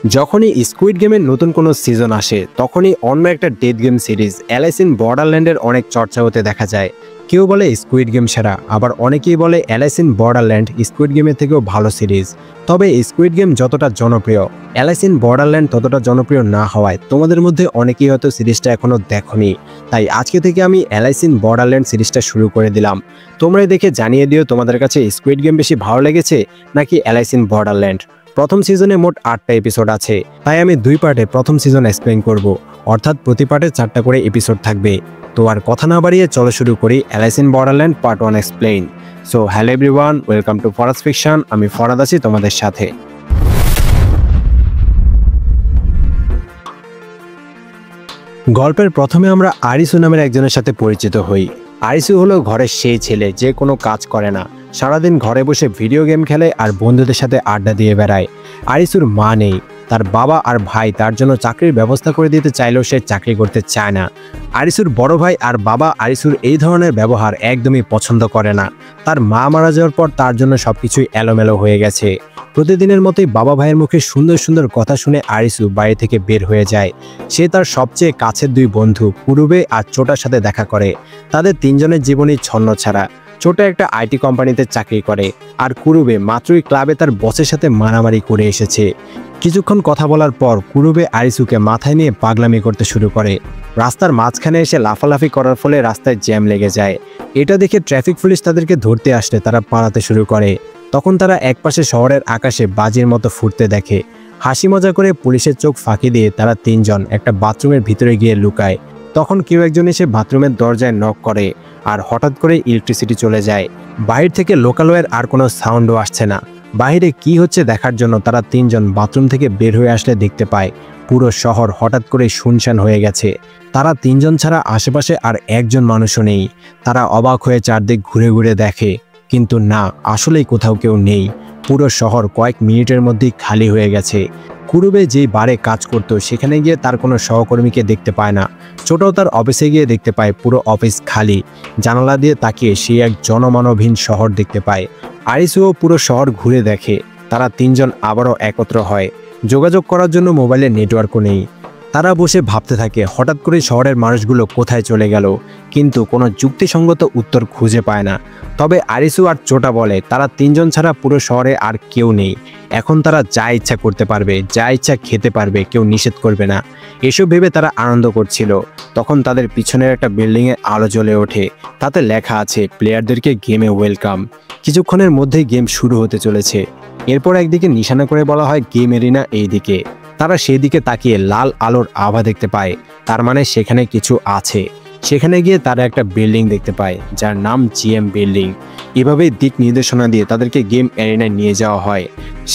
যখনই স্কুইড গেমের নতুন কোনো সিজন আসে তখনই অন্য একটা death game series Alice in বর্ডারল্যান্ডের অনেক চর্চা হতে দেখা যায়। কেউ বলে স্কুইড গেম সেরা, আবার অনেকেই বলে অ্যালাইস ইন বর্ডারল্যান্ড স্কুইড গেমের থেকেও ভালো সিরিজ। তবে স্কুইড গেম যতটা জনপ্রিয়, অ্যালাইস ইন বর্ডারল্যান্ড ততটা জনপ্রিয় না হওয়ায় তোমাদের মধ্যে অনেকেই হয়তো সিরিজটা এখনও দেখোনি। তাই আজকে থেকে আমি অ্যালাইস ইন বর্ডারল্যান্ড সিরিজটা শুরু করে দিলাম। তোমরা দেখে জানিয়ে দিও তোমাদের কাছে স্কুইড গেম বেশি ভালো লেগেছে নাকি অ্যালাইস ইন বর্ডারল্যান্ড। প্রথম সিজনে মোট 8টা এপিসোড আছে, তাই আমি 2 পার্টে প্রথম সিজন এক্সপ্লেইন করব, অর্থাৎ প্রতি পার্টে 4টা করে এপিসোড থাকবে। তো আর কথা না বাড়িয়ে চলো শুরু করি Alice in borderland part 1 explain. So hello everyone, welcome to Faraz fiction. আমি ফরাদ আছি তোমাদের সাথে। গল্পের প্রথমে আমরা আরিসু নামের একজনের সাথে পরিচিত হই। আরিসু হলো ঘরের সেই ছেলে যে কোনো কাজ করে না, সারাদিন ঘরে বসে ভিডিও গেম খেলে আর বন্ধুদের সাথে আড্ডা দিয়ে বেড়ায়। আরিসুর মা নেই, তার বাবা আর ভাই তার জন্য চাকরির ব্যবস্থা করে দিতে চাইলেও সে চাকরি করতে চায় না। আরিসুর বড় ভাই আর বাবা আরিসুর এই ধরনের ব্যবহার একদমই পছন্দ করে না। তার মা মারা যাওয়ার পর তার জন্য সবকিছুই এলোমেলো হয়ে গেছে। প্রতিদিনের মতোই বাবা ভাইয়ের মুখে সুন্দর সুন্দর কথা শুনে আরিসু বাড়ি থেকে বের হয়ে যায়। সে তার সবচেয়ে কাছের 2 বন্ধু কুরুবে আর ছোটার সাথে দেখা করে। তাদের 3 জনের জীবনই ছন্নছাড়া। ছোট একটা আইটি কোম্পানিতে চাকরি করে, আর কুরুবে মাত্রই ক্লাবে তার বসের সাথে মারামারি করে এসেছে। কিছুক্ষণ কথা বলার পর কুরুবে আরিসুকে মাথায় নিয়ে পাগলামি করতে শুরু করে। রাস্তার মাঝখানে এসে লাফালাফি করার ফলে রাস্তায় জ্যাম লেগে যায়। এটা দেখে ট্রাফিক পুলিশ তাদেরকে ধরতে আসলে তারা পালাতে শুরু করে। তখন তারা একপাশে শহরের আকাশে বাজির মতো ফুটতে দেখে। হাসি মজা করে পুলিশের চোখ ফাঁকি দিয়ে তারা 3 জন একটা বাথরুমের ভিতরে গিয়ে লুকায়। তখন কেউ একজন এসে বাথরুমের দরজায় নক করে, আর হঠাৎ করে ইলেকট্রিসিটি চলে যায়। বাহির থেকে লোকালয়ের আর কোনো সাউন্ডও আসছে না। বাইরে কি হচ্ছে দেখার জন্য তারা 3 জন বাথরুম থেকে বের হয়ে আসলে দেখতে পায় পুরো শহর হঠাৎ করে শুনশান হয়ে গেছে। তারা 3 জন ছাড়া আশেপাশে আর একজন মানুষও নেই। তারা অবাক হয়ে চারদিক ঘুরে ঘুরে দেখে, কিন্তু না, আসলেই কোথাও কেউ নেই। পুরো শহর কয়েক মিনিটের মধ্যেই খালি হয়ে গেছে। কুরুবে যেই বারে কাজ করতো সেখানে গিয়ে তার কোনো সহকর্মীকে দেখতে পায় না। ছোটও তার অফিসে গিয়ে দেখতে পায় পুরো অফিস খালি। জানালা দিয়ে তাকিয়ে সে এক জনমানবহীন শহর দেখতে পায়। আরিসুও পুরো শহর ঘুরে দেখে। তারা 3 জন আবারও একত্র হয়। যোগাযোগ করার জন্য মোবাইলে নেটওয়ার্কও নেই। তারা বসে ভাবতে থাকে হঠাৎ করে শহরের মানুষগুলো কোথায় চলে গেল, কিন্তু কোনো যুক্তিসঙ্গত উত্তর খুঁজে পায় না। তবে আরিসু আর চোটা বলে তারা 3 জন ছাড়া পুরো শহরে আর কেউ নেই। এখন তারা যা ইচ্ছা করতে পারবে, যা ইচ্ছা খেতে পারবে, কেউ নিষেধ করবে না। এসব ভেবে তারা আনন্দ করছিল। তখন তাদের পিছনের একটা বিল্ডিংয়ে আলো জ্বলে ওঠে। তাতে লেখা আছে প্লেয়ারদেরকে গেমে ওয়েলকাম। কিছুক্ষণের মধ্যেই গেম শুরু হতে চলেছে। এরপর একদিকে নিশানা করে বলা হয় গেম এরিনা এই দিকে। তারা সেই দিকে তাকিয়ে লাল আলোর আভা দেখতে পায়, তার মানে সেখানে কিছু আছে। সেখানে গিয়ে তারা একটা বিল্ডিং দেখতে পায় যার নাম জিএম বিল্ডিং। এভাবেই দিক নির্দেশনা দিয়ে তাদেরকে গেম এরিনায় নিয়ে যাওয়া হয়।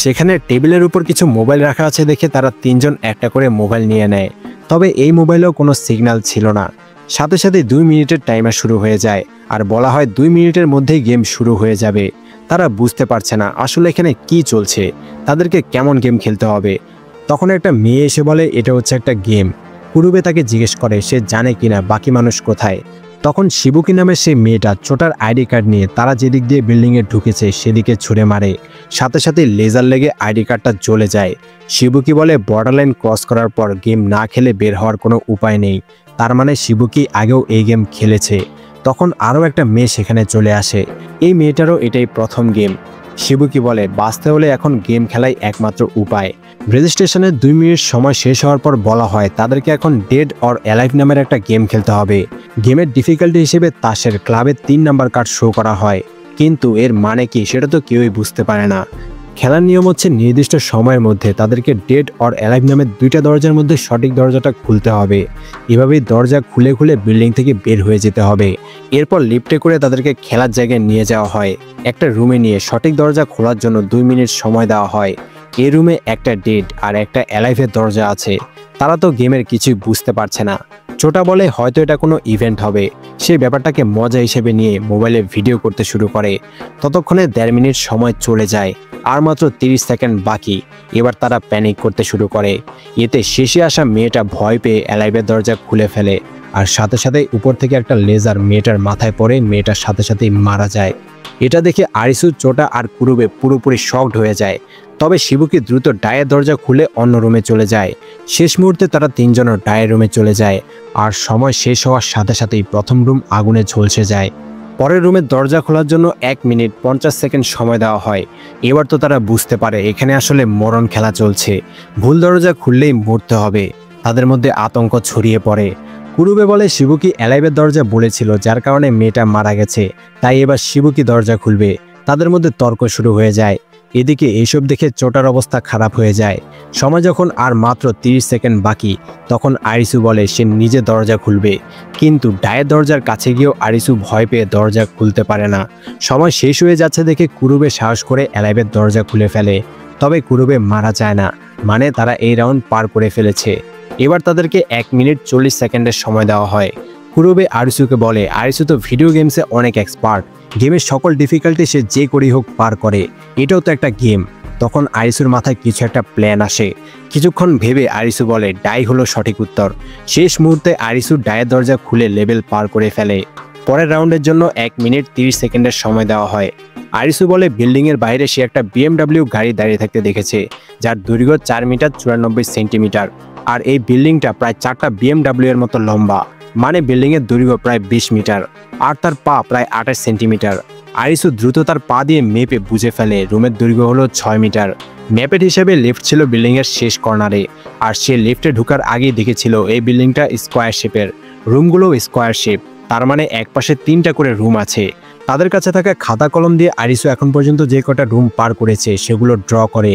সেখানে টেবিলের উপর কিছু মোবাইল রাখা আছে দেখে তারা 3 জন একটা করে মোবাইল নিয়ে নেয়। তবে এই মোবাইলেও কোনো সিগন্যাল ছিল না। সাথে সাথে 2 মিনিটের টাইমার শুরু হয়ে যায়, আর বলা হয় 2 মিনিটের মধ্যেই গেম শুরু হয়ে যাবে। তারা বুঝতে পারছে না আসলে এখানে কি চলছে, তাদেরকে কেমন গেম খেলতে হবে। তখন একটা মেয়ে এসে বলে এটা হচ্ছে একটা গেম। কুরুবে তাকে জিজ্ঞেস করে সে জানে কিনা বাকি মানুষ কোথায়। তখন শিবুকি নামের সেই মেয়েটা ছোটার আইডি কার্ড নিয়ে তারা যেদিক দিয়ে বিল্ডিংয়ে ঢুকেছে সেদিকে ছুঁড়ে মারে। সাথে সাথে লেজার লেগে আইডি কার্ডটা জ্বলে যায়। শিবুকি বলে বর্ডারলাইন ক্রস করার পর গেম না খেলে বের হওয়ার কোনো উপায় নেই। তার মানে শিবুকি আগেও এই গেম খেলেছে। তখন আরও একটা মেয়ে সেখানে চলে আসে। এই মেয়েটারও এটাই প্রথম গেম। শিবুকি বলে বাঁচতে হলে এখন গেম খেলাই একমাত্র উপায়। রেজিস্ট্রেশনের 2 মিনিট সময় শেষ হওয়ার পর বলা হয় তাদেরকে এখন ডেড অর অ্যালাইভ নামের একটা গেম খেলতে হবে। গেমের ডিফিকাল্টি হিসেবে তাসের ক্লাবের 3 নাম্বার কার্ড শো করা হয়, কিন্তু এর মানে কি সেটা তো কেউই বুঝতে পারে না। খেলার নিয়ম হচ্ছে নির্দিষ্ট সময়ের মধ্যে তাদেরকে ডেড অর অ্যালাইভ নামের 2টা দরজার মধ্যে সঠিক দরজাটা খুলতে হবে। এভাবেই দরজা খুলে খুলে বিল্ডিং থেকে বের হয়ে যেতে হবে। এরপর লিফটে করে তাদেরকে খেলার জায়গায় নিয়ে যাওয়া হয়। একটা রুমে নিয়ে সঠিক দরজা খোলার জন্য 2 মিনিট সময় দেওয়া হয়। এই রুমে একটা ডেড আর একটা অ্যালাইভের দরজা আছে। তারা তো গেমের কিছুই বুঝতে পারছে না। ছোটা বলে হয়তো এটা কোনো ইভেন্ট হবে। সে ব্যাপারটাকে মজা হিসেবে নিয়ে মোবাইলে ভিডিও করতে শুরু করে। ততক্ষণে 1.5 মিনিট সময় চলে যায়, আর মাত্র 30 সেকেন্ড বাকি। এবার তারা প্যানিক করতে শুরু করে। এতে শেষে আসা মেয়েটা ভয় পেয়ে অ্যালাইভের দরজা খুলে ফেলে। আর সাথে সাথেই উপর থেকে একটা লেজার মেয়েটার মাথায় পড়ে মেয়েটার সাথে সাথেই মারা যায়। এটা দেখে আরিসু, চোটা আর কুরুবে পুরোপুরি শকড হয়ে যায়। তবে শিবুকি দ্রুত ডায়ের দরজা খুলে অন্য রুমে চলে যায়। শেষ মুহূর্তে তারা তিনজনও ডায়ের রুমে চলে যায় আর সময় শেষ হওয়ার সাথে সাথেই প্রথম রুম আগুনে ঝলসে যায়। পরের রুমের দরজা খোলার জন্য 1 মিনিট 50 সেকেন্ড সময় দেওয়া হয়। এবার তো তারা বুঝতে পারে এখানে আসলে মরণ খেলা চলছে, ভুল দরজা খুললেই মরতে হবে। তাদের মধ্যে আতঙ্ক ছড়িয়ে পড়ে। কুরুবে বলে শিবুকি অ্যালাইভের দরজা বলেছিল, যার কারণে মেয়েটা মারা গেছে, তাই এবার শিবুকি দরজা খুলবে। তাদের মধ্যে তর্ক শুরু হয়ে যায়। এদিকে এইসব দেখে চোটার অবস্থা খারাপ হয়ে যায়। সময় যখন আর মাত্র 30 সেকেন্ড বাকি, তখন আরিসু বলে সে নিজে দরজা খুলবে। কিন্তু ডায়ের দরজার কাছে গিয়েও আরিসু ভয় পেয়ে দরজা খুলতে পারে না। সময় শেষ হয়ে যাচ্ছে দেখে কুরুবে সাহস করে অ্যালাইভের দরজা খুলে ফেলে। তবে কুরুবে মারা যায় না, মানে তারা এই রাউন্ড পার করে ফেলেছে। এবার তাদেরকে 1 মিনিট 40 সেকেন্ডের সময় দেওয়া হয়। কুরুবে আরিসুকে বলে আরিসু তো ভিডিও গেমসে অনেক এক্সপার্ট, গেমের সকল ডিফিকাল্টি সে যে করেই হোক পার করে, এটাও তো একটা গেম। তখন আরিসুর মাথায় কিছু একটা প্ল্যান আসে। কিছুক্ষণ ভেবে আরিসু বলে ডাই হলো সঠিক উত্তর। শেষ মুহূর্তে আরিসু ডায়ের দরজা খুলে লেভেল পার করে ফেলে। পরের রাউন্ডের জন্য 1 মিনিট 30 সেকেন্ডের সময় দেওয়া হয়। আরিসু বলে বিল্ডিংয়ের বাইরে সে একটা BMW গাড়ি দাঁড়িয়ে থাকতে দেখেছে, যার দৈর্ঘ্য 4 মিটার 94 সেন্টিমিটার। আর এই বিল্ডিংটা প্রায় 4টা BMW এর মতো লম্বা, মানে বিল্ডিংয়ের দৈর্ঘ্য প্রায় 20 মিটার আর তার পা প্রায় 28 সেন্টিমিটার। আরিসু দ্রুত তার পা দিয়ে মেপে বুঝে ফেলে রুমের দৈর্ঘ্য হলো 6 মিটার। ম্যাপের হিসেবে লিফট ছিল বিল্ডিংয়ের শেষ কর্নারে, আর সে লিফটে ঢোকার আগেই দেখেছিল এই বিল্ডিংটা স্কোয়ার শেপের, রুমগুলো স্কোয়ার শেপ, তার মানে একপাশে 3টা করে রুম আছে। তাদের কাছে থাকা খাতা কলম দিয়ে আরিসু এখন পর্যন্ত যে কটা রুম পার করেছে সেগুলো ড্র করে।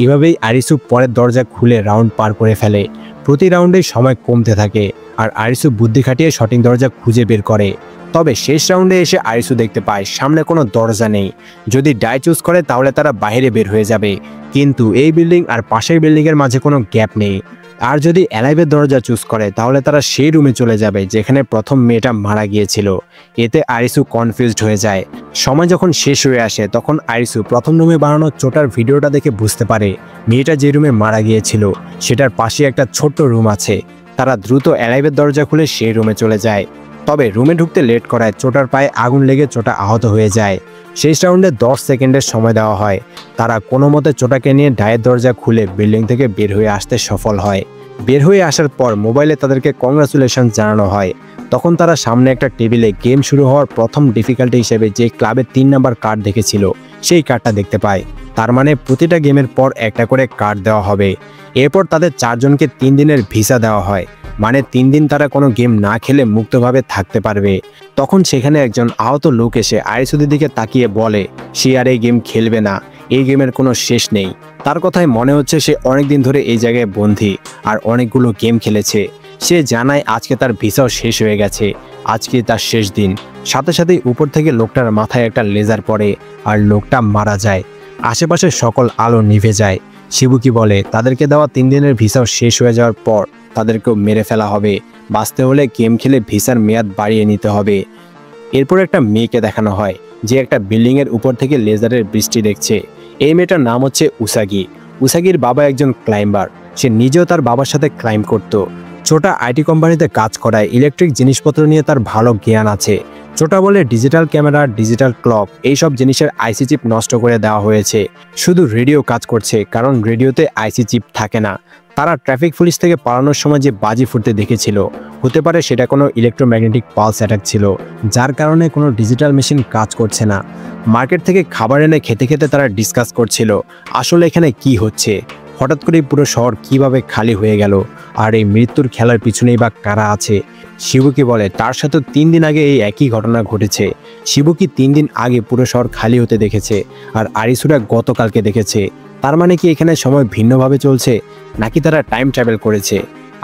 এভাবেই আরিসু পরের দরজা খুলে রাউন্ড পার করে ফেলে। প্রতি রাউন্ডেই সময় কমতে থাকে আর আরিসু বুদ্ধি খাটিয়ে সঠিক দরজা খুঁজে বের করে। তবে শেষ রাউন্ডে এসে আরিসু দেখতে পায় সামনে কোনো দরজা নেই। যদি ডাই চুজ করে তাহলে তারা বাইরে বের হয়ে যাবে, কিন্তু এই বিল্ডিং আর পাশের বিল্ডিংয়ের মাঝে কোনো গ্যাপ নেই। আর যদি অ্যালাইভের দরজা চুজ করে তাহলে তারা সেই রুমে চলে যাবে যেখানে প্রথম মেয়েটা মারা গিয়েছিল। এতে আরিসু কনফিউজড হয়ে যায়। সময় যখন শেষ হয়ে আসে তখন আরিসু প্রথম রুমে বানানো চোটার ভিডিওটা দেখে বুঝতে পারে মেয়েটা যে রুমে মারা গিয়েছিল সেটার পাশে একটা ছোট্ট রুম আছে। তারা দ্রুত অ্যালাইভের দরজা খুলে সেই রুমে চলে যায়। তবে রুমে ঢুকতে লেট করায় চোটার পায়ে আগুন লেগে চোটা আহত হয়ে যায়। শেষ রাউন্ডে 10 সেকেন্ডের সময় দেওয়া হয়। তারা কোনো মতে চোটাকে নিয়ে ডায়ের দরজা খুলে বিল্ডিং থেকে বের হয়ে আসতে সফল হয়। বের হয়ে আসার পর মোবাইলে তাদেরকে কংগ্রাচুলেশন জানানো হয়। তখন তারা সামনে একটা টেবিলে গেম শুরু হওয়ার প্রথম ডিফিকাল্টি হিসেবে যে ক্লাবের 3 নাম্বার কার্ড দেখেছিল সেই কার্ডটা দেখতে পায়। তার মানে প্রতিটা গেমের পর একটা করে কার্ড দেওয়া হবে। এরপর তাদের 4 জনকে 3 দিনের ভিসা দেওয়া হয়, মানে 3 দিন তারা কোনো গেম না খেলে মুক্তভাবে থাকতে পারবে। তখন সেখানে একজন আহত লোক এসে আরিসুদের দিকে তাকিয়ে বলে সে আর এই গেম খেলবে না, এই গেমের কোনো শেষ নেই। তার কথায় মনে হচ্ছে সে অনেক দিন ধরে এই জায়গায় বন্দী আর অনেকগুলো গেম খেলেছে। সে জানায় আজকে তার ভিসাও শেষ হয়ে গেছে, আজকে তার শেষ দিন। সাথে সাথেই উপর থেকে লোকটার মাথায় একটা লেজার পড়ে আর লোকটা মারা যায়। আশেপাশে সকল আলো নিভে যায়। শিবুকি বলে তাদেরকে দেওয়া 3 দিনের ভিসাও শেষ হয়ে যাওয়ার পর তাদেরকেও মেরে ফেলা হবে। বাঁচতে হলে গেম খেলে ভিসার মেয়াদ বাড়িয়ে নিতে হবে। এরপর একটা মেয়েকে দেখানো হয় যে একটা বিল্ডিংয়ের উপর থেকে লেজারের বৃষ্টি দেখছে। এই মেয়েটার নাম হচ্ছে উসাগি। উসাগির বাবা একজন ক্লাইম্বার, সে নিজেও তার বাবার সাথে ক্লাইম্ব করত। ছোটা আইটি কোম্পানিতে কাজ করায় ইলেকট্রিক জিনিসপত্র নিয়ে তার ভালো জ্ঞান আছে। ছোটা বলে ডিজিটাল ক্যামেরা, ডিজিটাল ক্লক এইসব জিনিসের আইসি চিপ নষ্ট করে দেওয়া হয়েছে, শুধু রেডিও কাজ করছে, কারণ রেডিওতে আইসি চিপ থাকে না। তারা ট্রাফিক পুলিশ থেকে পালানোর সময় যে বাজি ফুটতে দেখেছিল, হতে পারে সেটা কোনো ইলেকট্রোম্যাগনেটিক পালস অ্যাটাক ছিল, যার কারণে কোনো ডিজিটাল মেশিন কাজ করছে না। মার্কেট থেকে খাবার এনে খেতে খেতে তারা ডিসকাস করছিল আসলে এখানে কি হচ্ছে। হঠাৎ করে পুরো শহর কিভাবে খালি হয়ে গেল, আর এই মৃত্যুর খেলার পিছনেই বা কারা আছে। শিবুকি বলে তার সাথে 3 দিন আগে এই একই ঘটনা ঘটেছে। শিবুকি 3 দিন আগে পুরো শহর খালি হতে দেখেছে, আর আরিসুরা গতকালকে দেখেছে। তার মানে কি এখানে সময় ভিন্নভাবে চলছে, নাকি তারা টাইম ট্রাভেল করেছে?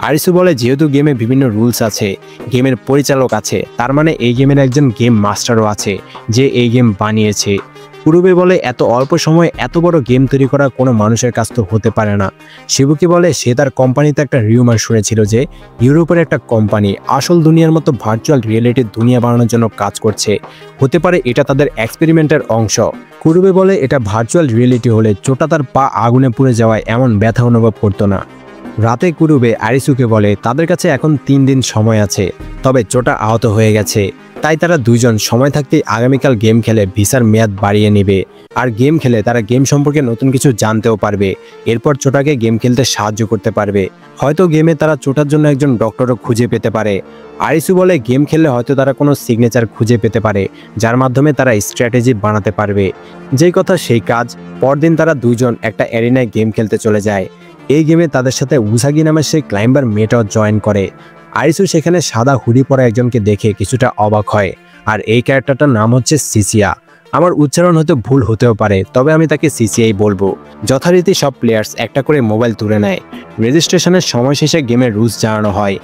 আরিসু বলে যেহেতু গেমে বিভিন্ন রুলস আছে, গেমের পরিচালক আছে, তার মানে এই গেমের একজন গেম মাস্টারও আছে যে এই গেম বানিয়েছে। কুরুবে বলে এত অল্প সময়ে এত বড় গেম তৈরি করা কোনো মানুষের কাছ তো হতে পারে না। শিবুকি বলে সে তার কোম্পানিতে একটা রিউমার শুনেছিল যে ইউরোপের একটা কোম্পানি আসল দুনিয়ার মতো ভার্চুয়াল রিয়েলিটির দুনিয়া বানানোর জন্য কাজ করছে, হতে পারে এটা তাদের এক্সপেরিমেন্টের অংশ। কুরুবে বলে এটা ভার্চুয়াল রিয়েলিটি হলে চোটা তার পা আগুনে পুড়ে যাওয়ায় এমন ব্যথা অনুভব করতো না। রাতে কুরুবে আরিসুকে বলে তাদের কাছে এখন 3 দিন সময় আছে, তবে চোটা আহত হয়ে গেছে, তাই তারা দুইজন সময় থাকতেই আগামীকাল গেম খেলে ভিসার মেয়াদ বাড়িয়ে নেবে। আর গেম খেলে তারা গেম সম্পর্কে নতুন কিছু জানতেও পারবে, এরপর চোটাকে গেম খেলতে সাহায্য করতে পারবে। হয়তো গেমে তারা চোটার জন্য একজন ডক্টরও খুঁজে পেতে পারে। আরিসু বলে গেম খেললে হয়তো তারা কোনো সিগনেচার খুঁজে পেতে পারে, যার মাধ্যমে তারা স্ট্র্যাটেজি বানাতে পারবে। যেই কথা সেই কাজ। পরদিন তারা দুইজন একটা অ্যারিনায় গেম খেলতে চলে যায়। এই গেমে তাদের সাথে উসাগি নামের সেই ক্লাইম্বার মেয়েটাও জয়েন করে। আরিসু সেখানে সাদা হুডি পরা একজনকে দেখে কিছুটা অবাক হয়, আর এই ক্যারেক্টারটার নাম হচ্ছে সিসিয়া। আমার উচ্চারণ হয়তো ভুল হতেও পারে, তবে আমি তাকে সিসিয়াই বলবো। যথারীতি সব প্লেয়ার্স একটা করে মোবাইল তুলে নেয়। রেজিস্ট্রেশনের সময় শেষে গেমের রুলস জানানো হয়।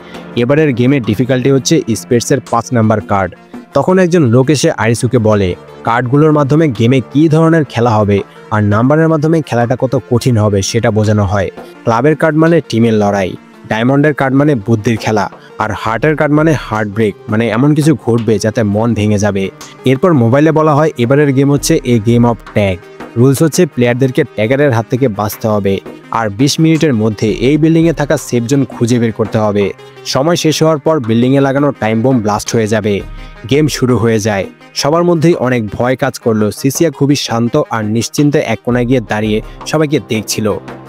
এবারের গেমের ডিফিকাল্টি হচ্ছে স্পেডসের 5 নাম্বার কার্ড। তখন একজন লোক এসে আরিসুকে বলে কার্ডগুলোর মাধ্যমে গেমে কী ধরনের খেলা হবে আর নাম্বারের মাধ্যমে খেলাটা কত কঠিন হবে সেটা বোঝানো হয়। ক্লাবের কার্ড মানে টিমের লড়াই, ডায়মন্ডের কার্ড মানে বুদ্ধির খেলা, আর হার্টের কার্ড মানে হার্ট ব্রেক, মানে এমন কিছু ঘটবে যাতে মন ভেঙে যাবে। এরপর মোবাইলে বলা হয় এবারের গেম হচ্ছে এ গেম অফ ট্যাগ। রুলস হচ্ছে প্লেয়ারদেরকে ট্যাগারের হাত থেকে বাঁচতে হবে, আর 20 মিনিটের মধ্যে এই বিল্ডিংয়ে থাকা সেফ জোন খুঁজে বের করতে হবে। সময় শেষ হওয়ার পর বিল্ডিংয়ে লাগানো টাইম বোম ব্লাস্ট হয়ে যাবে। গেম শুরু হয়ে যায়। সবার মধ্যেই অনেক ভয় কাজ করলো। সিসিয়া খুবই শান্ত আর নিশ্চিন্তে এক কোনায় গিয়ে দাঁড়িয়ে সবাইকে দেখছিল,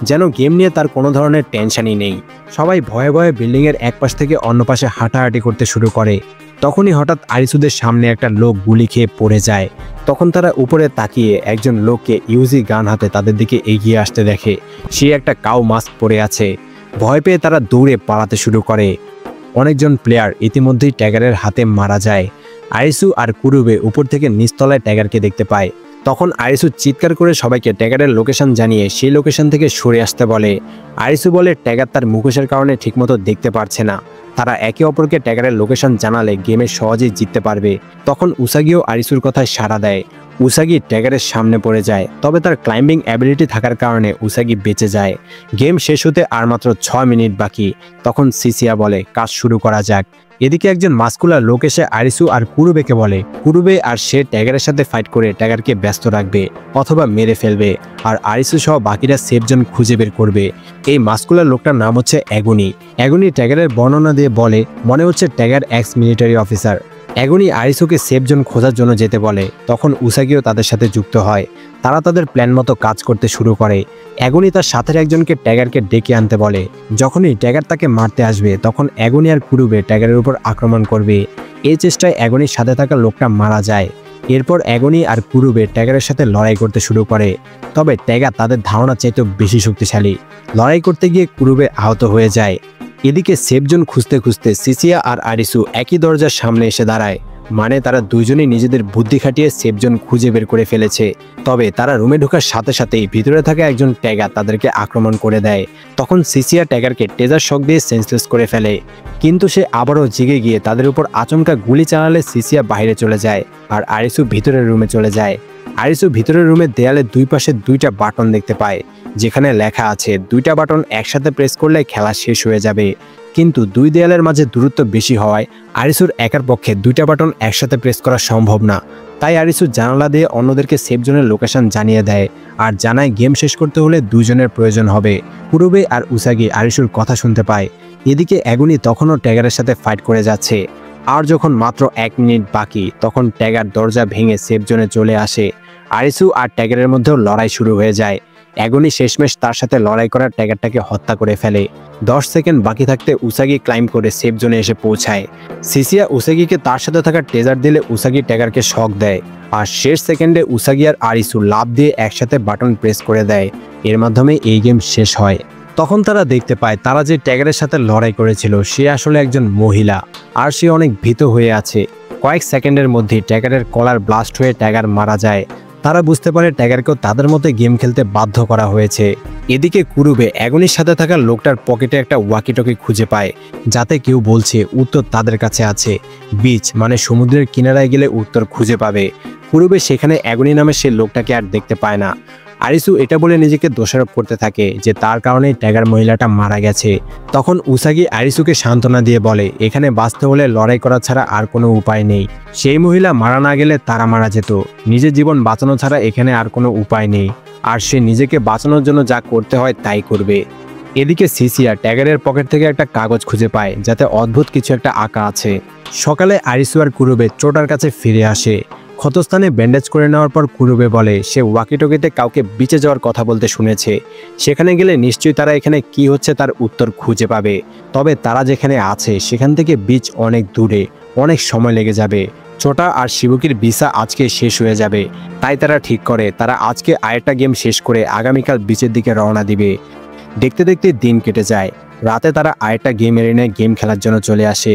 যেন গেম নিয়ে তার কোনো ধরনের টেনশনই নেই। সবাই ভয়ে ভয়ে বিল্ডিংয়ের এক পাশ থেকে অন্য পাশে হাঁটাহাঁটি করতে শুরু করে। তখনই হঠাৎ আরিসুদের সামনে একটা লোক গুলি খেয়ে পড়ে যায়। তখন তারা উপরে তাকিয়ে একজন লোককে ইউজি গান হাতে তাদের দিকে এগিয়ে আসতে দেখে। সে একটা কাউ মাস্ক পরে আছে। ভয় পেয়ে তারা দৌড়ে পালাতে শুরু করে। অনেকজন প্লেয়ার ইতিমধ্যেই ট্যাগারের হাতে মারা যায়। আরিসু আর কুরুবে উপর থেকে নিচতলায় ট্যাগারকে দেখতে পায়। তখন আরিসু চিৎকার করে সবাইকে ট্যাগারের লোকেশন জানিয়ে সেই লোকেশন থেকে সরে আসতে বলে। আরিসু বলে ট্যাগার তার মুখোশের কারণে ঠিকমতো দেখতে পারছে না। তারা একে অপরকে ট্যাগারের লোকেশন জানালে গেমে সহজেই জিততে পারবে। তখন উসাগিও আরিসুর কথায় সাড়া দেয়। উসাগি ট্যাগারের সামনে পড়ে যায়, তবে তার ক্লাইম্বিং অ্যাবিলিটি থাকার কারণে উসাগি বেঁচে যায়। গেম শেষ হতে আর মাত্র 6 মিনিট বাকি। তখন সিসিয়া বলে কাজ শুরু করা যাক। এদিকে একজন মাস্কুলার লোক এসে আরিসু আর কুরুবেকে বলে কুরুবে আর সে ট্যাগারের সাথে ফাইট করে ট্যাগারকে ব্যস্ত রাখবে অথবা মেরে ফেলবে, আর আরিসু সহ বাকিরা সেফ জোন খুঁজে বের করবে। এই মাস্কুলার লোকটার নাম হচ্ছে অ্যাগনি। অ্যাগনি ট্যাগারের বর্ণনা দিয়ে বলে মনে হচ্ছে ট্যাগার এক্স মিলিটারি অফিসার। অ্যাগনি আরিসুকে সেফ জোন খোঁজার জন্য যেতে বলে। তখন উসাগিও তাদের সাথে যুক্ত হয়। তারা তাদের প্ল্যান মতো কাজ করতে শুরু করে। অ্যাগনি তার সাথের একজনকে ট্যাগারকে ডেকে আনতে বলে। যখনই ট্যাগার তাকে মারতে আসবে তখন অ্যাগনি আর কুরুবে ট্যাগারের উপর আক্রমণ করবে। এই চেষ্টায় অ্যাগনির সাথে থাকা লোকটা মারা যায়। এরপর অ্যাগনি আর কুরুবে ট্যাগারের সাথে লড়াই করতে শুরু করে, তবে ট্যাগার তাদের ধারণা চাইতেও বেশি শক্তিশালী। লড়াই করতে গিয়ে কুরুবে আহত হয়ে যায়। এদিকে সেফ জোন খুঁজতে খুঁজতে সিসিয়া আর আরিসু একই দরজার সামনে এসে দাঁড়ায়, মানে তারা দুইজনেই নিজেদের বুদ্ধি খাটিয়ে সেফ জোন খুঁজে বের করে ফেলেছে। তবে তারা রুমে ঢোকার সাথে সাথেই ভিতরে থাকা একজন ট্যাগার তাদেরকে আক্রমণ করে দেয়। তখন সিসিয়া ট্যাগারকে টেজার শক দিয়ে সেন্সলেস করে ফেলে, কিন্তু সে আবারও জেগে গিয়ে তাদের উপর আচমকা গুলি চালালে সিসিয়া বাইরে চলে যায় আর আরিসু ভিতরের রুমে চলে যায়। আরিসু ভিতরের রুমের দেয়ালের দুই পাশে 2টা বাটন দেখতে পায়, যেখানে লেখা আছে 2টা বাটন একসাথে প্রেস করলে খেলা শেষ হয়ে যাবে। কিন্তু 2 দেয়ালের মাঝে দূরত্ব বেশি হওয়ায় আরিসুর একার পক্ষে 2টা বাটন একসাথে প্রেস করা সম্ভব না। তাই আরিসু জানালা দিয়ে অন্যদেরকে সেফ জোনের লোকেশন জানিয়ে দেয় আর জানায় গেম শেষ করতে হলে 2 জনের প্রয়োজন হবে। কুরুবে আর উসাগি আরিসুর কথা শুনতে পায়। এদিকে অ্যাগনি তখনও ট্যাগারের সাথে ফাইট করে যাচ্ছে। আর যখন মাত্র 1 মিনিট বাকি তখন ট্যাগার দরজা ভেঙে সেফ জোনে চলে আসে। আরিসু আর ট্যাগারের মধ্যেও লড়াই শুরু হয়ে যায়। অ্যাগনি শেষমেশ তার সাথে লড়াই করার ট্যাগারটাকে হত্যা করে ফেলে। 10 সেকেন্ড বাকি থাকতে উসাগি ক্লাইম্ব করে সেফ জোনে এসে পৌঁছায়। সিসিয়া উসাগিকে তার সাথে থাকা টেজার দিলে উসাগি ট্যাগারকে শক দেয়, আর শেষ সেকেন্ডে উসাগি আর আরিসু লাফ দিয়ে একসাথে বাটন প্রেস করে দেয়। এর মাধ্যমে এই গেম শেষ হয়। তখন তারা দেখতে পায় তারা যে ট্যাগারের সাথে লড়াই করেছিল সে আসলে একজন মহিলা, আর সে অনেক ভীত হয়ে আছে। কয়েক সেকেন্ডের মধ্যে ট্যাগারের কলার ব্লাস্ট হয়ে ট্যাগার মারা যায়। তারা বুঝতে পারে ট্যাগারকেও তাদের মতো গেম খেলতে বাধ্য করা হয়েছে। এদিকে কুরুবে অ্যাগনির সাথে থাকা লোকটার পকেটে একটা ওয়াকিটকি খুঁজে পায়, যাতে কেউ বলছে উত্তর তাদের কাছে আছে। বিচ মানে সমুদ্রের কিনারায় গেলে উত্তর খুঁজে পাবে। কুরুবে সেখানে অ্যাগনি নামে সে লোকটাকে আর দেখতে পায় না। আরিসু এটা বলে নিজেকে দোষারোপ করতে থাকে যে তার কারণেই ট্যাগার মহিলাটা মারা গেছে। তখন উসাগি আরিসুকে সান্ত্বনা দিয়ে বলে এখানে বাঁচতে হলে লড়াই করা ছাড়া আর কোনো উপায় নেই। সেই মহিলা মারা না গেলে তারা মারা যেত। নিজের জীবন বাঁচানো ছাড়া এখানে আর কোনো উপায় নেই, আর সে নিজেকে বাঁচানোর জন্য যা করতে হয় তাই করবে। এদিকে সিসিয়া ট্যাগারের পকেট থেকে একটা কাগজ খুঁজে পায় যাতে অদ্ভুত কিছু একটা আঁকা আছে। সকালে আরিসু আর কুরুবে চোটার কাছে ফিরে আসে। ক্ষতস্থানে ব্যান্ডেজ করে নেওয়ার পর কুরুবে বলে সে ওয়াকিটকিতে কাউকে বিচে যাওয়ার কথা বলতে শুনেছে। সেখানে গেলে নিশ্চয়ই তারা এখানে কি হচ্ছে তার উত্তর খুঁজে পাবে। তবে তারা যেখানে আছে সেখান থেকে বিচ অনেক দূরে, অনেক সময় লেগে যাবে। ছোটা আর শিবুকির ভিসা আজকে শেষ হয়ে যাবে, তাই তারা ঠিক করে তারা আজকে আরেকটা গেম শেষ করে আগামীকাল বিচের দিকে রওনা দিবে। দেখতে দেখতে দিন কেটে যায়। রাতে তারা আরেকটা গেম এরিনায় গেম খেলার জন্য চলে আসে।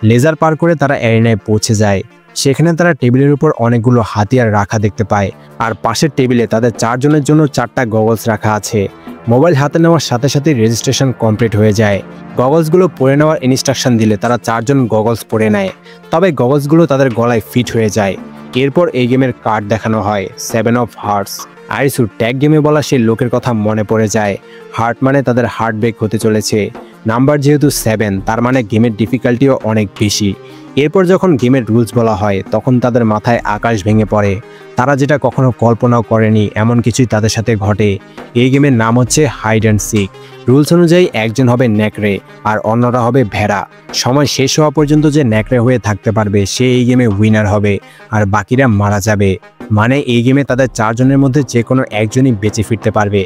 লেজার পার করে তারা এরিনায় পৌঁছে যায়। সেখানে তারা টেবিলের উপর অনেকগুলো হাতিয়ার রাখা দেখতে পায়, আর পাশের টেবিলে তাদের 4 জনের জন্য 4টা গগলস রাখা আছে। মোবাইল হাতে নেওয়ার সাথে সাথে রেজিস্ট্রেশন কমপ্লিট হয়ে যায়। গগলসগুলো পরে নেওয়ার ইনস্ট্রাকশন দিলে তারা 4 জন গগলস পরে নেয়, তবে গগলসগুলো তাদের গলায় ফিট হয়ে যায়। এরপর এই গেমের কার্ড দেখানো হয় 7 অফ হার্টস। আরিসু ট্যাগ গেমে বলা সেই লোকের কথা মনে পড়ে যায়। হার্ট মানে তাদের হার্ট ব্রেক হতে চলেছে। নাম্বার যেহেতু 7, তার মানে গেমের ডিফিকাল্টিও অনেক বেশি। এরপর যখন গেমের রুলস বলা হয় তখন তাদের মাথায় আকাশ ভেঙে পড়ে। তারা যেটা কখনো কল্পনাও করেনি এমন কিছুই তাদের সাথে ঘটে। এই গেমের নাম হচ্ছে হাইড অ্যান্ড সিক। রুলস অনুযায়ী একজন হবে নেকড়ে আর অন্যরা হবে ভেড়া। সময় শেষ হওয়া পর্যন্ত যে নেকড়ে হয়ে থাকতে পারবে সে এই গেমে উইনার হবে, আর বাকিরা মারা যাবে। মানে এই গেমে তাদের 4 জনের মধ্যে যে কোনো একজনই বেঁচে ফিরতে পারবে।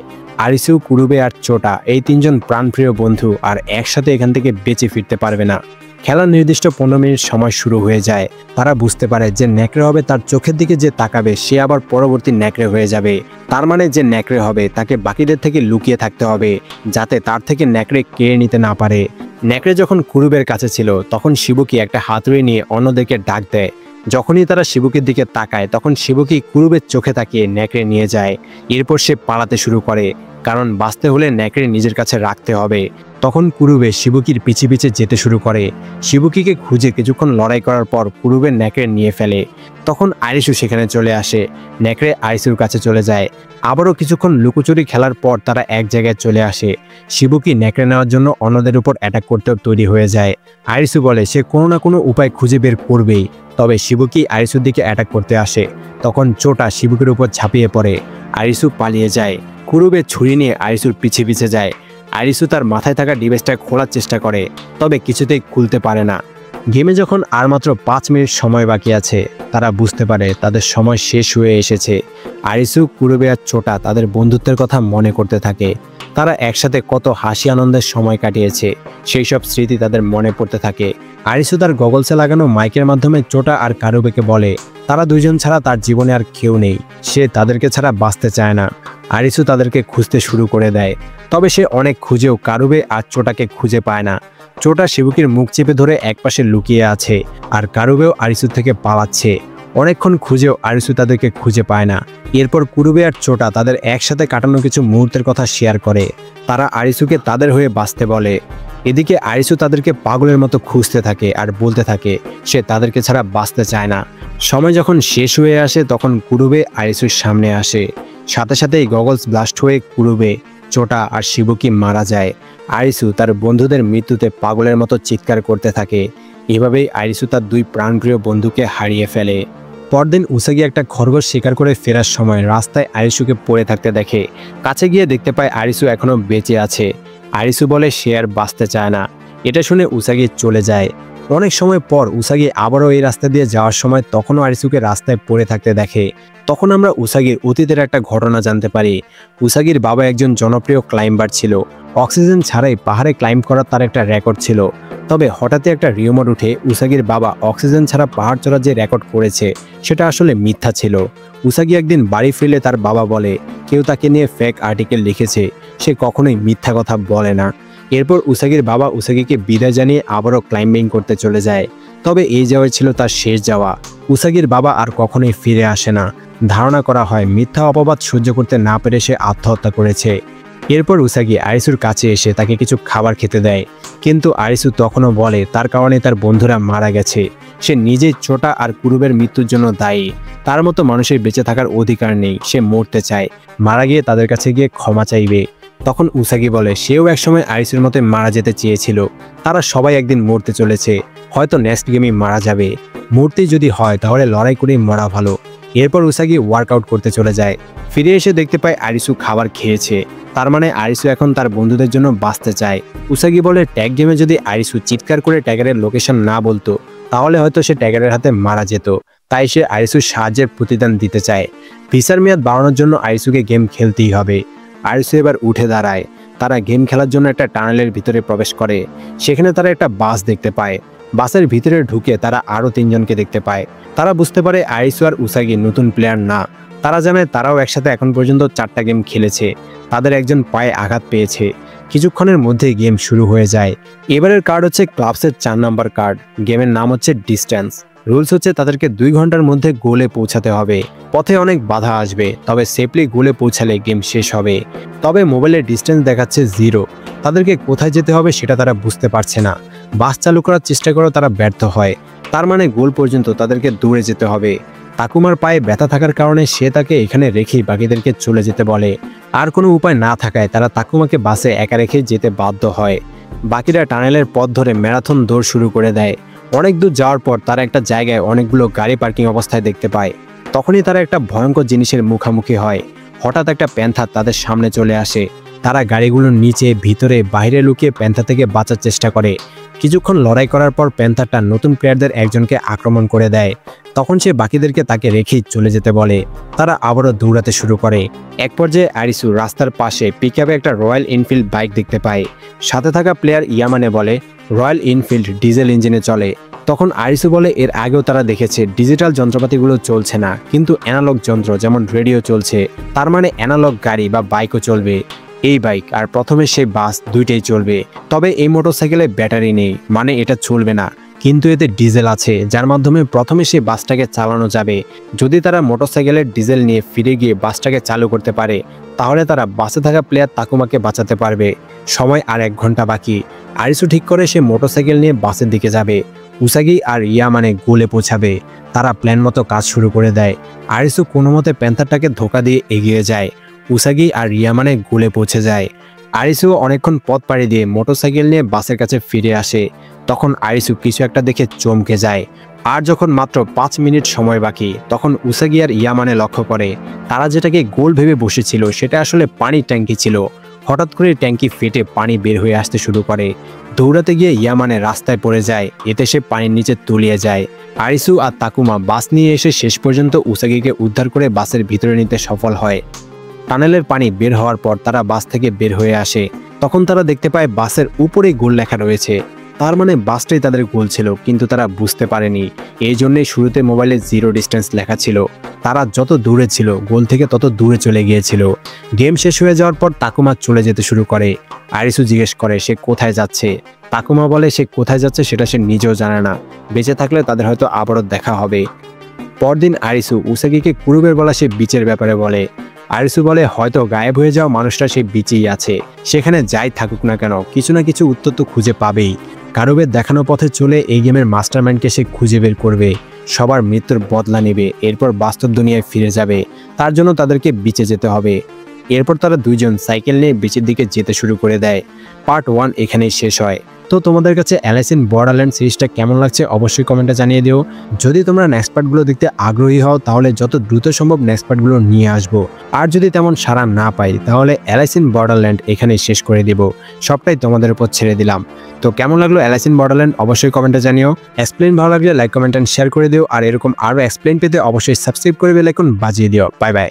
আরিসু, কুরুবে আর চোটা এই 3 জন প্রাণপ্রিয় বন্ধু, আর একসাথে এখান থেকে বেঁচে ফিরতে পারবে না। খেলার নির্দিষ্ট 15 মিনিট সময় শুরু হয়ে যায়। তারা বুঝতে পারে যে নেকড়ে হবে তার চোখের দিকে যে তাকাবে সে আবার পরবর্তী নেকড়ে হয়ে যাবে। তার মানে যে নেকড়ে হবে তাকে বাকিদের থেকে লুকিয়ে থাকতে হবে যাতে তার থেকে নেকড়ে কেড়ে নিতে না পারে। নেকড়ে যখন কুরুবের কাছে ছিল তখন শিবুকি একটা হাতুড়ি নিয়ে অন্যদেরকে ডাক দেয়। যখনই তারা শিবুকির দিকে তাকায় তখন শিবুকি কুরুবের চোখে তাকিয়ে নেকড়ে নিয়ে যায়। এরপর সে পালাতে শুরু করে, কারণ বাঁচতে হলে নেকড়ে নিজের কাছে রাখতে হবে। তখন কুরুবে শিবুকির পিছে পিছে যেতে শুরু করে। শিবুকিকে খুঁজে কিছুক্ষণ লড়াই করার পর কুরুবে নেকড়ে নিয়ে ফেলে। তখন আরিসু সেখানে চলে আসে। নেকড়ে আরিসুর কাছে চলে যায়। আবারও কিছুক্ষণ লুকোচুরি খেলার পর তারা এক জায়গায় চলে আসে। শিবুকি নেকড়ে নেওয়ার জন্য অন্যদের উপর অ্যাটাক করতেও তৈরি হয়ে যায়। আরিসু বলে সে কোনো না কোনো উপায় খুঁজে বের করবেই। তবে শিবুকি আরিসুর দিকে অ্যাটাক করতে আসে। তখন চোটা শিবুকির উপর ঝাঁপিয়ে পড়ে। আরিসু পালিয়ে যায়। কুরুবে ছুরি নিয়ে আরিসুর পিছে পিছে যায়। আরিসু তার মাথায় থাকা ডিভাইসটা খোলার চেষ্টা করে, তবে কিছুতেই খুলতে পারে না। গেমে যখন আর মাত্র 5 মিনিট সময় বাকি আছে তারা বুঝতে পারে তাদের সময় শেষ হয়ে এসেছে। আরিসু, কুরুবে আর চোটা তাদের বন্ধুত্বের কথা মনে করতে থাকে। তারা একসাথে কত হাসি আনন্দের সময় কাটিয়েছে সেই সব স্মৃতি তাদের মনে পড়তে থাকে। আরিসু তার গগলসে লাগানো মাইকের মাধ্যমে চোটা আর কারুবেকে বলে তারা 2 জন ছাড়া তার জীবনে আর কেউ নেই, সে তাদেরকে ছাড়া বাঁচতে চায় না। আরিসু তাদেরকে খুঁজতে শুরু করে দেয়, তবে সে অনেক খুঁজেও কারুবে আর চোটাকে খুঁজে পায় না। চোটা শিবুকির মুখ চেপে ধরে একপাশে লুকিয়ে আছে, আর কারুবেও আরিসু থেকে পালাচ্ছে। অনেকক্ষণ খুঁজেও আরিসু তাদেরকে খুঁজে পায় না। এরপর কুরুবে আর চোটা তাদের একসাথে কাটানো কিছু মুহূর্তের কথা শেয়ার করে। তারা আরিসুকে তাদের হয়ে বাঁচতে বলে। এদিকে আরিসু তাদেরকে পাগলের মতো খুঁজতে থাকে আর বলতে থাকে সে তাদেরকে ছাড়া বাঁচতে চায় না। সময় যখন শেষ হয়ে আসে তখন কুরুবে আরিসুর সামনে আসে। সাথে সাথেই গগলস ব্লাস্ট হয়ে কুরুবে, চোটা আর শিবুকি মারা যায়। আরিসু তার বন্ধুদের মৃত্যুতে পাগলের মতো চিৎকার করতে থাকে। এভাবেই আরিসু তার 2 প্রাণপ্রিয় বন্ধুকে হারিয়ে ফেলে। পরদিন উসাগি একটা খরগোশ শিকার করে ফেরার সময় রাস্তায় আরিসুকে পড়ে থাকতে দেখে। কাছে গিয়ে দেখতে পায় আরিসু এখনো বেঁচে আছে। আরিসু বলে সে আর বাঁচতে চায় না। এটা শুনে উসাগি চলে যায়। অনেক সময় পর উসাগি আবারও এই রাস্তা দিয়ে যাওয়ার সময় তখনও আরিসুকে রাস্তায় পড়ে থাকতে দেখে। তখন আমরা উসাগির অতীতের একটা ঘটনা জানতে পারি। উসাগির বাবা একজন জনপ্রিয় ক্লাইম্বার ছিল। অক্সিজেন ছাড়াই পাহাড়ে ক্লাইম্ব করার তার একটা রেকর্ড ছিল। তবে হঠাৎই একটা রিউমার উঠে উসাগির বাবা অক্সিজেন ছাড়া পাহাড় চড়ার যে রেকর্ড করেছে সেটা আসলে মিথ্যা ছিল। উসাগি একদিন বাড়ি ফিরলে তার বাবা বলে কেউ তাকে নিয়ে ফেক আর্টিকেল লিখেছে, সে কখনোই মিথ্যা কথা বলে না। এরপর উসাগির বাবা উসাগিকে বিদায় জানিয়ে আবারও ক্লাইম্বিং করতে চলে যায়। তবে এই যাওয়াই ছিল তার শেষ যাওয়া। উসাগির বাবা আর কখনোই ফিরে আসে না। ধারণা করা হয় মিথ্যা অপবাদ সহ্য করতে না পেরে সে আত্মহত্যা করেছে। এরপর উসাগি আরিসুর কাছে এসে তাকে কিছু খাবার খেতে দেয়, কিন্তু আরিসু তখনও বলে তার কারণে তার বন্ধুরা মারা গেছে। সে নিজেই চোটা আর কুরুবের মৃত্যুর জন্য দায়ী। তার মতো মানুষের বেঁচে থাকার অধিকার নেই, সে মরতে চায়। মারা গিয়ে তাদের কাছে গিয়ে ক্ষমা চাইবে। তখন উসাগি বলে সেও একসময় আরিসুর মতো মারা যেতে চেয়েছিল। তারা সবাই একদিন মরতে চলেছে, হয়তো নেক্সট গেমই মারা যাবে। মূর্তি যদি হয় তাহলে লড়াই করেই মরা ভালো। এরপর উসাগি ওয়ার্কআউট করতে চলে যায়। ফিরে এসে দেখতে পায় আরিসু খাবার খেয়েছে। তার মানে আরিসু এখন তার বন্ধুদের জন্য বাঁচতে চায়। উসাগি বলে ট্যাগ গেমে যদি আরিসু চিৎকার করে ট্যাগারের লোকেশন না বলতো তাহলে হয়তো সে ট্যাগারের হাতে মারা যেত। তাই সে আরিসুর সাহায্যের প্রতিদান দিতে চায়। ভিসার মেয়াদ বাড়ানোর জন্য আরিসুকে গেম খেলতেই হবে। আরিসু এবার উঠে দাঁড়ায়। তারা গেম খেলার জন্য একটা টানেলের ভিতরে প্রবেশ করে। সেখানে তারা একটা বাস দেখতে পায়। বাসের ভিতরে ঢুকে তারা আরও 3 জনকে দেখতে পায়। তারা বুঝতে পারে আরিসু আর উসাগি নতুন প্লেয়ার না। তারা জানে তারাও একসাথে এখন পর্যন্ত 4টা গেম খেলেছে। তাদের একজন পায়ে আঘাত পেয়েছে। কিছুক্ষণের মধ্যে গেম শুরু হয়ে যায়। এবারের কার্ড হচ্ছে ক্লাবসের 4 নম্বর কার্ড। গেমের নাম হচ্ছে ডিস্টেন্স। রুলস হচ্ছে তাদেরকে 2 ঘন্টার মধ্যে গোলে পৌঁছাতে হবে। পথে অনেক বাধা আসবে, তবে সেফলি গোলে পৌঁছালে গেম শেষ হবে। তবে মোবাইলের ডিস্টেন্স দেখাচ্ছে 0। তাদেরকে কোথায় যেতে হবে সেটা তারা বুঝতে পারছে না। বাস চালু করার চেষ্টা করেও তারা ব্যর্থ হয়। তার মানে গোল পর্যন্ত তাদেরকে দৌড়ে যেতে হবে। তাকুমার পায়ে ব্যথা থাকার কারণে সে তাকে এখানে রেখেই বাকিদেরকে চলে যেতে বলে। আর কোনো উপায় না থাকায় তারা তাকুমাকে বাসে একা রেখে যেতে বাধ্য হয়। বাকিরা টানেলের পথ ধরে ম্যারাথন দৌড় শুরু করে দেয়। অনেক দূর যাওয়ার পর তারা একটা জায়গায় অনেকগুলো গাড়ি পার্কিং অবস্থায় দেখতে পায়। তখনই তারা একটা ভয়ঙ্কর জিনিসের মুখোমুখি হয়। হঠাৎ একটা প্যান্থার তাদের সামনে চলে আসে। তারা গাড়িগুলোর নিচে, ভিতরে, বাইরে লুকিয়ে প্যান্থার থেকে বাঁচার চেষ্টা করে। কিছুক্ষণ লড়াই করার পর প্যান্থারটা নতুন প্লেয়ারদের একজনকে আক্রমণ করে দেয়। তখন সে বাকিদেরকে তাকে রেখেই চলে যেতে বলে। তারা আবারও দৌড়াতে শুরু করে। এক পর্যায়ে আরিসু রাস্তার পাশে পিকআপে একটা রয়্যাল এনফিল্ড বাইক দেখতে পায়। সাথে থাকা প্লেয়ার ইয়ামানে বলে রয়্যাল এনফিল্ড ডিজেল ইঞ্জিনে চলে। তখন আরিসু বলে এর আগেও তারা দেখেছে ডিজিটাল যন্ত্রপাতিগুলো চলছে না, কিন্তু অ্যানালগ যন্ত্র যেমন রেডিও চলছে। তার মানে অ্যানালগ গাড়ি বা বাইকও চলবে। এই বাইক আর প্রথমে সেই বাস দুইটাই চলবে। তবে এই মোটরসাইকেলে ব্যাটারি নেই, মানে এটা চলবে না। কিন্তু এতে ডিজেল আছে, যার মাধ্যমে প্রথমে সেই বাসটাকে চালানো যাবে। যদি তারা মোটরসাইকেলের ডিজেল নিয়ে ফিরে গিয়ে বাসটাকে চালু করতে পারে তাহলে তারা বাসে থাকা প্লেয়ার তাকুমাকে বাঁচাতে পারবে। সময় আর 1 ঘন্টা বাকি। আরিসু ঠিক করে সে মোটরসাইকেল নিয়ে বাসের দিকে যাবে। উসাগি আর ইয়ামানে গোলে পৌঁছাবে। তারা প্ল্যান মতো কাজ শুরু করে দেয়। আরিসু কোনো মতে প্যান্থারটাকে ধোকা দিয়ে এগিয়ে যায়। উসাগি আর ইয়ামানে গোলে পৌঁছে যায়। আরিসু অনেকক্ষণ পথ পাড়ি দিয়ে মোটরসাইকেল নিয়ে বাসের কাছে ফিরে আসে। তখন আরিসু কিছু একটা দেখে চমকে যায়। আর যখন মাত্র 5 মিনিট সময় বাকি তখন উসাগি আর ইয়ামানে লক্ষ্য করে তারা যেটাকে গোল ভেবে বসেছিল সেটা আসলে পানির ট্যাঙ্কি ছিল। হঠাৎ করে ট্যাঙ্কি ফেটে পানি বের হয়ে আসতে শুরু করে। দৌড়াতে গিয়ে ইয়ামানে রাস্তায় পড়ে যায়। এতে সে পানির নিচে তলিয়ে যায়। আরিসু আর তাকুমা বাস নিয়ে এসে শেষ পর্যন্ত উসাগিকে উদ্ধার করে বাসের ভিতরে নিতে সফল হয়। টানেলের পানি বের হওয়ার পর তারা বাস থেকে বের হয়ে আসে। তখন তারা দেখতে পায় বাসের উপরেই গোল লেখা রয়েছে। তার মানে বাসটাই তাদের গোল ছিল, কিন্তু তারা বুঝতে পারেনি। এই জন্যই শুরুতে মোবাইলে 0 ডিস্টেন্স লেখা ছিল। তারা যত দূরে ছিল গোল থেকে তত দূরে চলে গিয়েছিল। গেম শেষ হয়ে যাওয়ার পর তাকুমা চলে যেতে শুরু করে। আরিসু জিজ্ঞেস করে সে কোথায় যাচ্ছে। তাকুমা বলে সে কোথায় যাচ্ছে সেটা সে নিজেও জানে না। বেঁচে থাকলে তাদের হয়তো আবারও দেখা হবে। পরদিন আরিসু উসাগিকে কুরুবের বলা সে বিচের ব্যাপারে বলে। আরিসু বলে হয়তো গায়েব হয়ে যাওয়া মানুষটা সেই বিচেই আছে। সেখানে যাই থাকুক না কেন কিছু না কিছু উত্তর তো খুঁজে পাবেই। কারুবের দেখানো পথে চলে এই গেমের মাস্টারমাইন্ডকে সে খুঁজে বের করবে। সবার মৃত্যুর বদলা নেবে, এরপর বাস্তব দুনিয়ায় ফিরে যাবে। তার জন্য তাদেরকে বিচে যেতে হবে। এরপর তারা 2 জন সাইকেল নিয়ে বিচের দিকে যেতে শুরু করে দেয়। পার্ট 1 এখানেই শেষ হয়। তো তোমাদের কাছে অ্যালাইস ইন বর্ডারল্যান্ড সিরিজটা কেমন লাগছে অবশ্যই কমেন্টে জানিয়ে দিও। যদি তোমরা নেক্সট পার্টগুলো দেখতে আগ্রহী হও তাহলে যত দ্রুত সম্ভব নেক্সট পার্টগুলো নিয়ে আসবো। আর যদি তেমন সাড়া না পাই তাহলে অ্যালাইস ইন বর্ডারল্যান্ড এখানেই শেষ করে দিব। সবটাই তোমাদের উপর ছেড়ে দিলাম। তো কেমন লাগলো অ্যালাইস ইন বর্ডারল্যান্ড অবশ্যই কমেন্টে জানিও। এক্সপ্লেইন ভালো লাগলে লাইক, কমেন্ট এন্ড শেয়ার করে দিও। আর এরকম আরও এক্সপ্লেইন পেতে অবশ্যই সাবস্ক্রাইব করে বেল আইকন বাজিয়ে দিও। Bye bye.